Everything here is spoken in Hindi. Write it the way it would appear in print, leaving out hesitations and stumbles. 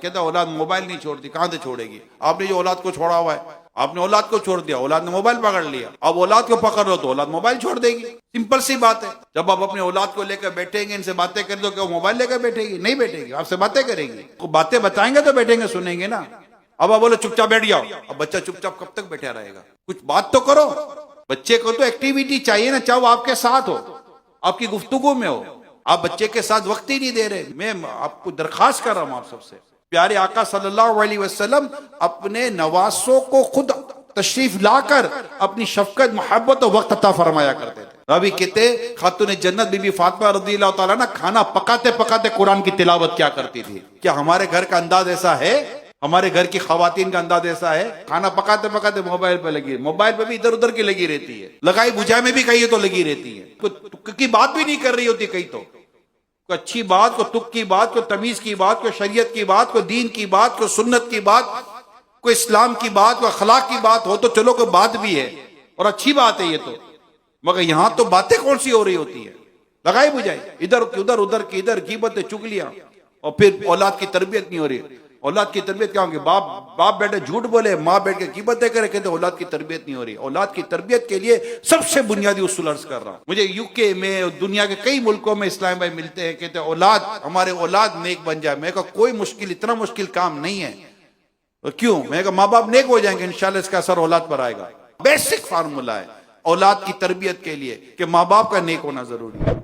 कहता औलाद मोबाइल नहीं छोड़ती, कहां से छोड़ेगी? आपने जो औलाद को छोड़ा हुआ है, आपने औलाद को छोड़ दिया, औलाद ने मोबाइल पकड़ लिया। अब औलाद को पकड़ लो तो औलाद मोबाइल छोड़ देगी। सिंपल सी बात है। जब आप अपने औलाद को लेकर बैठेंगे, इनसे बातें कर दो, क्या वो मोबाइल लेकर बैठेगी? नहीं बैठेगी, आपसे बातें करेगी। तो बातें बताएंगे तो बैठेंगे, सुनेंगे ना। अब आप बोलो चुपचाप बैठ जाओ, अब बच्चा चुपचाप कब तक बैठा रहेगा? कुछ बात तो करो। बच्चे को तो एक्टिविटी चाहिए ना, चाहे वो आपके साथ हो, आपकी गुफ्तगू में हो। आप बच्चे के साथ वक्त ही नहीं दे रहे। मैं आपको दरखास्त कर रहा हूं आप सबसे, प्यारे आका सल्लल्लाहु अलैहि वसल्लम अपने नवासों को खुद तशरीफ लाकर अपनी शफकत, मोहब्बत और वक्त अता फरमाया करते थे। अभी कहते खातून जन्नत बीबी फातिमा रज़ियल्लाहु ताला ना खाना पकाते पकाते कुरान की तिलावत क्या करती थी। क्या हमारे घर का अंदाज ऐसा है? हमारे घर की खवातीन का अंदाज ऐसा है? खाना पकाते पकाते मोबाइल पे लगी, मोबाइल पे भी इधर उधर की लगी रहती है, लगाई बुझाई में भी कहीं तो लगी रहती है, कोई की बात भी नहीं कर रही होती कहीं तो। को अच्छी बात, को तुक की बात, को तमीज की बात, को शरीयत की बात, को दीन की बात, को सुन्नत की बात, को इस्लाम की बात, को अखलाक की बात हो तो चलो कोई बात भी है और अच्छी बात है ये तो। मगर यहां तो बातें कौन सी हो रही होती है? लगाई बुझाई, इधर की उधर, उधर की इधर, गिबतें, चुगलियां, और फिर औलाद की तरबियत नहीं हो रही। औलाद की तरबियत क्या होगी? बाप बैठे झूठ बोले, माँ बैठ के गिबतें करे, कहते औलाद की तरबियत नहीं हो रही। औलाद की तरबियत के लिए सबसे बुनियादी उसूल अर्ज कर रहा हूं। मुझे यूके में, दुनिया के कई मुल्कों में इस्लाम भाई मिलते हैं, कहते औलाद, हमारे औलाद नेक बन जाए। मैं कहा कोई मुश्किल, इतना मुश्किल काम नहीं है। क्यों? मैं कहा माँ बाप नेक हो जाएंगे, इंशाल्लाह इसका असर औलाद पर आएगा। बेसिक फार्मूला है औलाद की तरबियत के लिए कि माँ बाप का नेक होना जरूरी है।